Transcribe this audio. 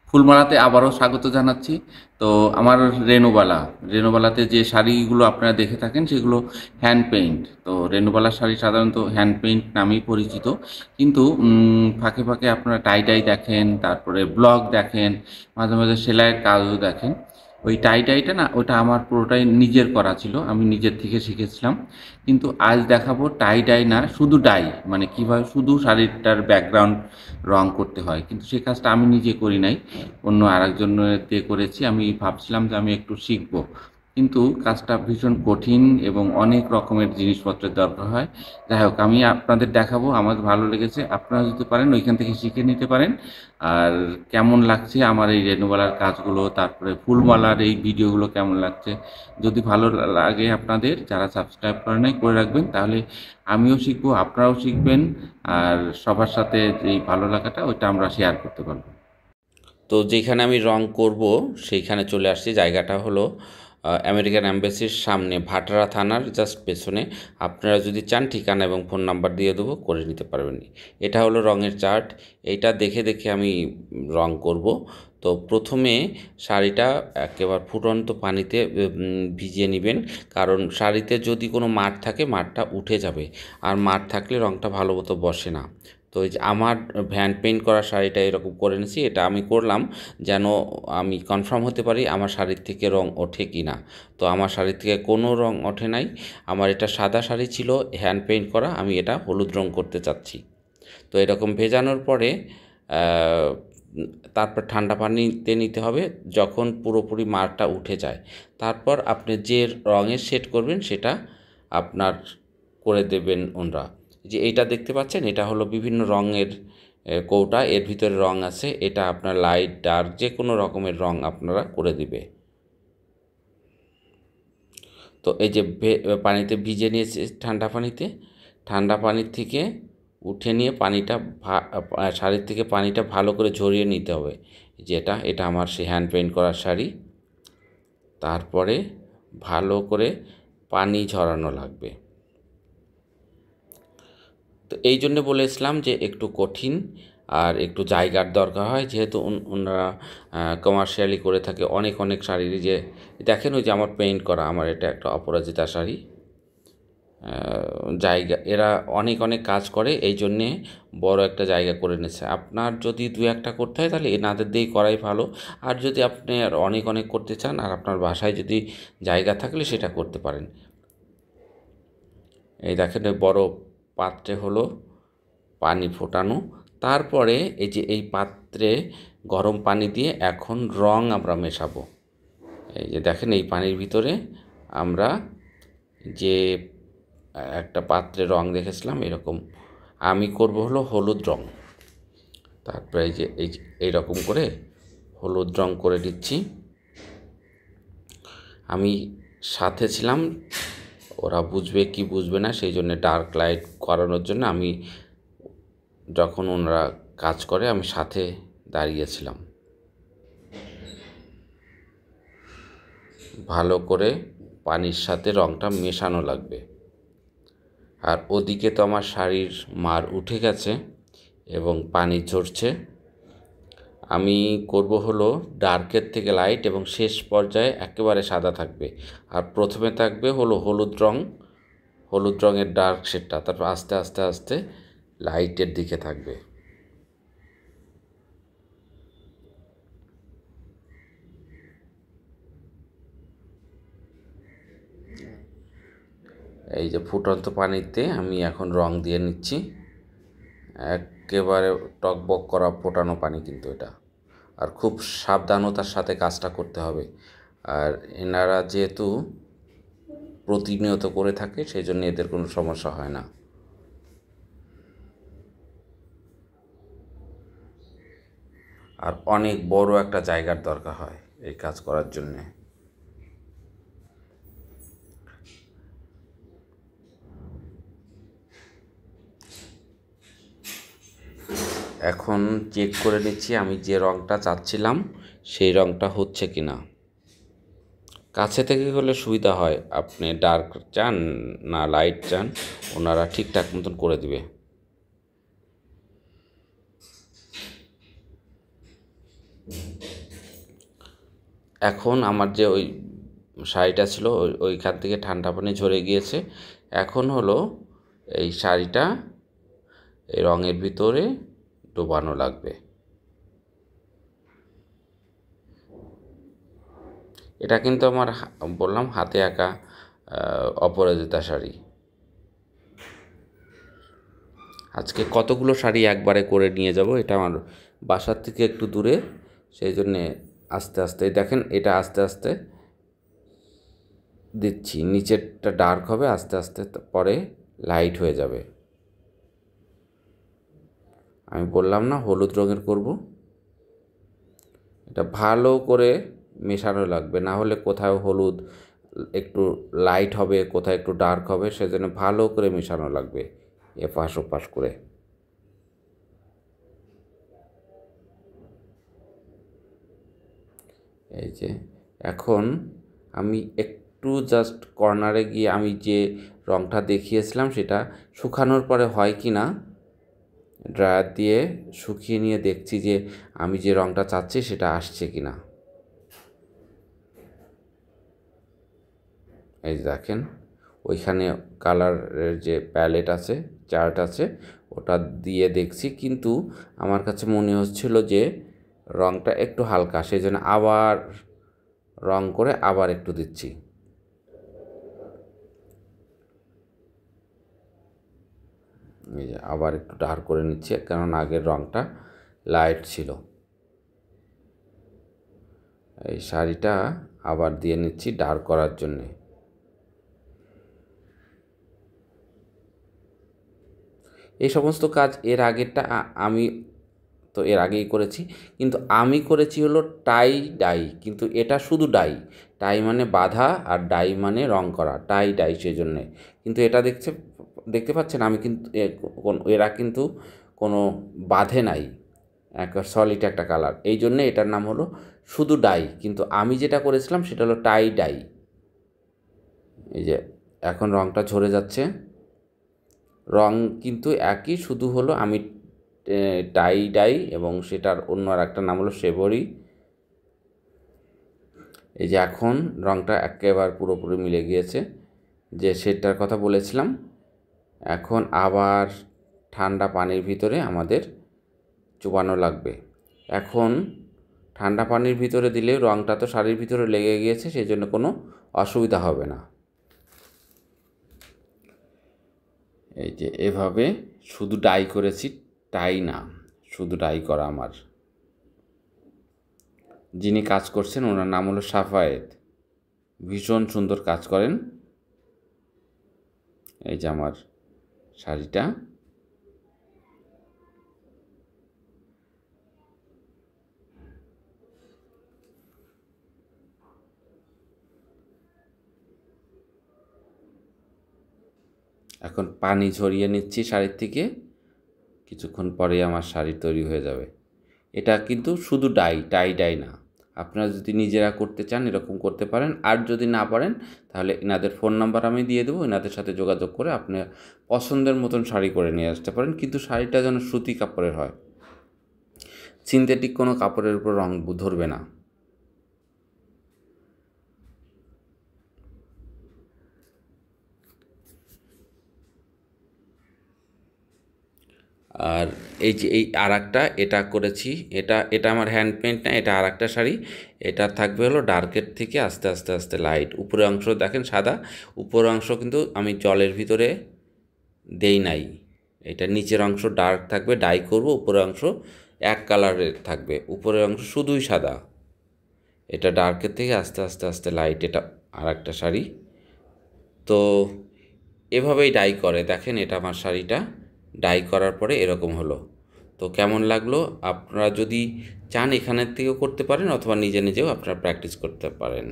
ফুলমালাতে আবারও স্বাগত জানাচ্ছি। তো আমার রেনুবালা, রেনুবালাতে যে শাড়িগুলো আপনারা দেখে থাকেন সেগুলো হ্যান্ড পেইন্ট। তো রেনুবালার শাড়ি সাধারণত হ্যান্ড পেইন্ট নামেই পরিচিত, কিন্তু ফাঁকে ফাঁকে আপনারা টাই টাই দেখেন, তারপরে ব্লগ দেখেন, মাঝে মাঝে সেলাইয়ের কাজও দেখেন। ওই টাই টাইটা না, ওটা আমার পুরোটাই নিজের করা ছিল, আমি নিজের থেকে শিখেছিলাম। কিন্তু আজ দেখাবো টাই ডাই না, শুধু ডাই, মানে কীভাবে শুধু শাড়িটার ব্যাকগ্রাউন্ড রং করতে হয়। কিন্তু সেই কাজটা আমি নিজে করি নাই, অন্য আরেকজনের দিয়ে করেছি। আমি ভাবছিলাম যে আমি একটু শিখবো, কিন্তু কাজটা ভীষণ কঠিন এবং অনেক রকমের জিনিসপত্রের দরকার হয়। যাই হোক, আমি আপনাদের দেখাবো, আমার ভালো লেগেছে, আপনারা যদি পারেন ওইখান থেকে শিখে নিতে পারেন। আর কেমন লাগছে আমার এই রেণুবালার কাজগুলো, তারপরে ফুলমালার এই ভিডিওগুলো কেমন লাগছে, যদি ভালো লাগে আপনাদের, যারা সাবস্ক্রাইব করে নাই করে রাখবেন, তাহলে আমিও শিখবো, আপনারাও শিখবেন। আর সবার সাথে এই ভালো লাগাটা ওইটা আমরা শেয়ার করতে পারবো। তো যেখানে আমি রং করব সেইখানে চলে আসছি। জায়গাটা হলো আমেরিকান অ্যাম্বাসির সামনে, ভাটারা থানার জাস্ট পেছনে। আপনারা যদি চান ঠিকানা এবং ফোন নাম্বার দিয়ে দেবো, করে নিতে পারবেন। এটা হলো রঙের চার্ট। এইটা দেখে দেখে আমি রং করব। তো প্রথমে শাড়িটা একেবারে ফুটন্ত পানিতে ভিজিয়ে নেবেন, কারণ শাড়িতে যদি কোনো মাঠ থাকে মাঠটা উঠে যাবে, আর মাঠ থাকলে রংটা ভালো মতো বসে না। তো এই যে আমার হ্যান্ড পেইন্ট করা শাড়িটা এরকম করে নিয়েছি, এটা আমি করলাম যেন আমি কনফার্ম হতে পারি আমার শাড়ির থেকে রং ওঠে কি না। তো আমার শাড়ির থেকে কোনো রং ওঠে নাই। আমার এটা সাদা শাড়ি ছিল, হ্যান্ড পেইন্ট করা, আমি এটা হলুদ রং করতে চাচ্ছি। তো এরকম ভেজানোর পরে তারপর ঠান্ডা পানিতে নিতে হবে যখন পুরোপুরি মারটা উঠে যায়। তারপর আপনি যে রঙের শেড করবেন সেটা আপনার করে দেবেন ওনরা। যে এইটা দেখতে পাচ্ছেন, এটা হলো বিভিন্ন রঙের কৌটা, এর ভিতরে রং আছে। এটা আপনার লাইট ডার্ক যে কোনো রকমের রং আপনারা করে দিবে। তো এই যে পানিতে ভিজে নিয়েছে, ঠান্ডা পানিতে, ঠান্ডা পানির থেকে উঠে নিয়ে পানিটা শাড়ির থেকে পানিটা ভালো করে ঝরিয়ে নিতে হবে। যেটা এটা আমার সেই হ্যান্ড পেইন্ট করা শাড়ি। তারপরে ভালো করে পানি ঝরানো লাগবে। তো এই জন্যে বলেছিলাম যে একটু কঠিন আর একটু জায়গার দরকার হয়, যেহেতু ওনারা কমার্শিয়ালি করে থাকে অনেক অনেক শাড়ির। যে দেখেন ওই যে আমার পেইন্ট করা, আমার এটা একটা অপরাজিতা শাড়ি। জায়গা এরা অনেক অনেক কাজ করে, এই জন্যে বড় একটা জায়গা করে নিচ্ছে। আপনার যদি দু একটা করতে হয় তাহলে এনাদের দিয়েই করাই ভালো। আর যদি আপনি আর অনেক অনেক করতে চান আর আপনার বাসায় যদি জায়গা থাকলে সেটা করতে পারেন। এই দেখেন ওই বড় পাত্রে হলো পানি ফোটানো। তারপরে এই যে এই পাত্রে গরম পানি দিয়ে এখন রং আমরা মেশাবো। এই যে দেখেন এই পানির ভিতরে আমরা যে একটা পাত্রে রং দেখেছিলাম এরকম, আমি করব হলো হলুদ রং। তারপরে এই যে এইরকম করে হলুদ রং করে দিচ্ছি। আমি সাথে ছিলাম, ওরা বুঝবে কি বুঝবে না সেই জন্য ডার্ক লাইট করানোর জন্য আমি, যখন ওনারা কাজ করে আমি সাথে দাঁড়িয়েছিলাম। ভালো করে পানির সাথে রংটা মেশানো লাগবে। আর ওদিকে তো আমার শাড়ির মার উঠে গেছে এবং পানি ঝরছে। আমি করব হলো ডার্কের থেকে লাইট, এবং শেষ পর্যায়ে একেবারে সাদা থাকবে। আর প্রথমে থাকবে হলো হলুদ রং, হলুদ রঙের ডার্ক শেডটা, তারপর আস্তে আস্তে আস্তে লাইটের দিকে থাকবে। এই যে ফুটন্ত পানিতে আমি এখন রং দিয়ে নিচ্ছি। একেবারে টকবক করা ফোটানো পানি কিন্তু এটা, আর খুব সাবধানতার সাথে কাজটা করতে হবে। আর এনারা যেহেতু প্রতিনিয়ত করে থাকে সেই জন্য এদের কোনো সমস্যা হয় না। আর অনেক বড় একটা জায়গার দরকার হয় এই কাজ করার জন্যে। এখন চেক করে নিচ্ছি আমি যে রঙটা চাচ্ছিলাম সেই রঙটা হচ্ছে কি না। কাছে থেকে হলে সুবিধা হয়, আপনি ডার্ক চান না লাইট চান ওনারা ঠিকঠাক মতন করে দিবে। এখন আমার যে ওই শাড়িটা ছিল ওইখান থেকে ঠান্ডা পানি ঝরে গিয়েছে। এখন হলো এই শাড়িটা এই রঙের ভিতরে ডোবানো লাগবে। এটা কিন্তু আমার বললাম হাতে আঁকা অপরাজিতা শাড়ি। আজকে কতগুলো শাড়ি একবারে করে নিয়ে যাব, এটা আমার বাসার থেকে একটু দূরে, সেই জন্যে আস্তে আস্তে দেখেন, এটা আস্তে আস্তে দিচ্ছি। নিচেরটা ডার্ক হবে, আস্তে আস্তে পরে লাইট হয়ে যাবে। আমি বললাম না হলুদ রঙের করব, এটা ভালো করে মেশানো লাগবে, না হলে কোথাও হলুদ একটু লাইট হবে, কোথাও একটু ডার্ক হবে, সেজন্য ভালো করে মেশানো লাগবে এপাশ ওপাশ করে। এই যে এখন আমি একটু জাস্ট কর্নারে গিয়ে আমি যে রঙটা দেখিয়েছিলাম সেটা শুকানোর পরে হয় কি না ড্রায়ার দিয়ে শুকিয়ে নিয়ে দেখছি যে আমি যে রঙটা চাচ্ছি সেটা আসছে কি না। এই দেখেন ওইখানে কালারের যে প্যালেট আছে, চার্ট আছে, ওটা দিয়ে দেখছি, কিন্তু আমার কাছে মনে হচ্ছিল যে রঙটা একটু হালকা, সেই জন্য আবার রং করে আবার একটু দিচ্ছি। এই যে আবার একটু ডার্ক করে নিচ্ছি, কারণ আগের রঙটা লাইট ছিল। এই শাড়িটা আবার দিয়ে নিচ্ছি ডার্ক করার জন্যে। এই সমস্ত কাজ এর আগেরটা আমি তো এর আগেই করেছি, কিন্তু আমি করেছি হলো টাই ডাই, কিন্তু এটা শুধু ডাই। টাই মানে বাঁধা আর ডাই মানে রং করা, টাই ডাই, সেই জন্যে। কিন্তু এটা দেখতে পাচ্ছেন আমি কিন্তু এরা কিন্তু কোনো বাঁধে নাই, এক সলিড একটা কালার, এই জন্যে এটার নাম হলো শুধু ডাই। কিন্তু আমি যেটা করেছিলাম সেটা হলো টাই ডাই। এই যে এখন রংটা ঝরে যাচ্ছে, রং কিন্তু একই, শুধু হলো আমি টাই ডাই এবং সেটার অন্য আর একটা নাম হলো শেবরি। এই যে এখন রংটা একেবারে পুরোপুরি মিলে গিয়েছে, যে সেটার কথা বলেছিলাম। এখন আবার ঠান্ডা পানির ভিতরে আমাদের চুবানো লাগবে। এখন ঠান্ডা পানির ভিতরে দিলে রংটা তো শাড়ির ভিতরে লেগে গিয়েছে, সেই জন্য কোনো অসুবিধা হবে না। এই যে এভাবে শুধু ডাই করেছি, টাই না, শুধু ডাই করা। আমার যিনি কাজ করছেন ওনার নাম হলো সাফায়েত, ভীষণ সুন্দর কাজ করেন। এই যে আমার শাড়িটা এখন পানি ঝরিয়ে নিচ্ছি শাড়ির থেকে, কিছুক্ষণ পরেই আমার শাড়ি তৈরি হয়ে যাবে। এটা কিন্তু শুধু টাই ডাই না। আপনারা যদি নিজেরা করতে চান এরকম করতে পারেন, আর যদি না পারেন তাহলে এনাদের ফোন নাম্বার আমি দিয়ে দেবো, এনাদের সাথে যোগাযোগ করে আপনি পছন্দের মতন শাড়ি করে নিয়ে আসতে পারেন। কিন্তু শাড়িটা যেন সুতি কাপড়ের হয়, সিনথেটিক কোনো কাপড়ের উপর রং ধরবে না। আর এই যে এই আরেকটা এটা করেছি, এটা আমার হ্যান্ড পেইন্ট না, এটা আরেকটা শাড়ি। এটা থাকবে হলো ডার্কের থেকে আস্তে আস্তে আস্তে লাইট। উপরের অংশ দেখেন সাদা, উপরের অংশ কিন্তু আমি জলের ভিতরে দেই নাই। এটা নিচের অংশ ডার্ক থাকবে, ডাই করব, উপরের অংশ এক কালারের থাকবে, উপরের অংশ শুধুই সাদা। এটা ডার্কের থেকে আস্তে আস্তে আস্তে লাইট, এটা আরেকটা শাড়ি। তো এভাবেই ডাই করে, দেখেন এটা আমার শাড়িটা ডাই করার পরে এরকম হলো। তো কেমন লাগলো? আপনারা যদি চান এখানের থেকেও করতে পারেন, অথবা নিজে নিজেও আপনারা প্র্যাকটিস করতে পারেন।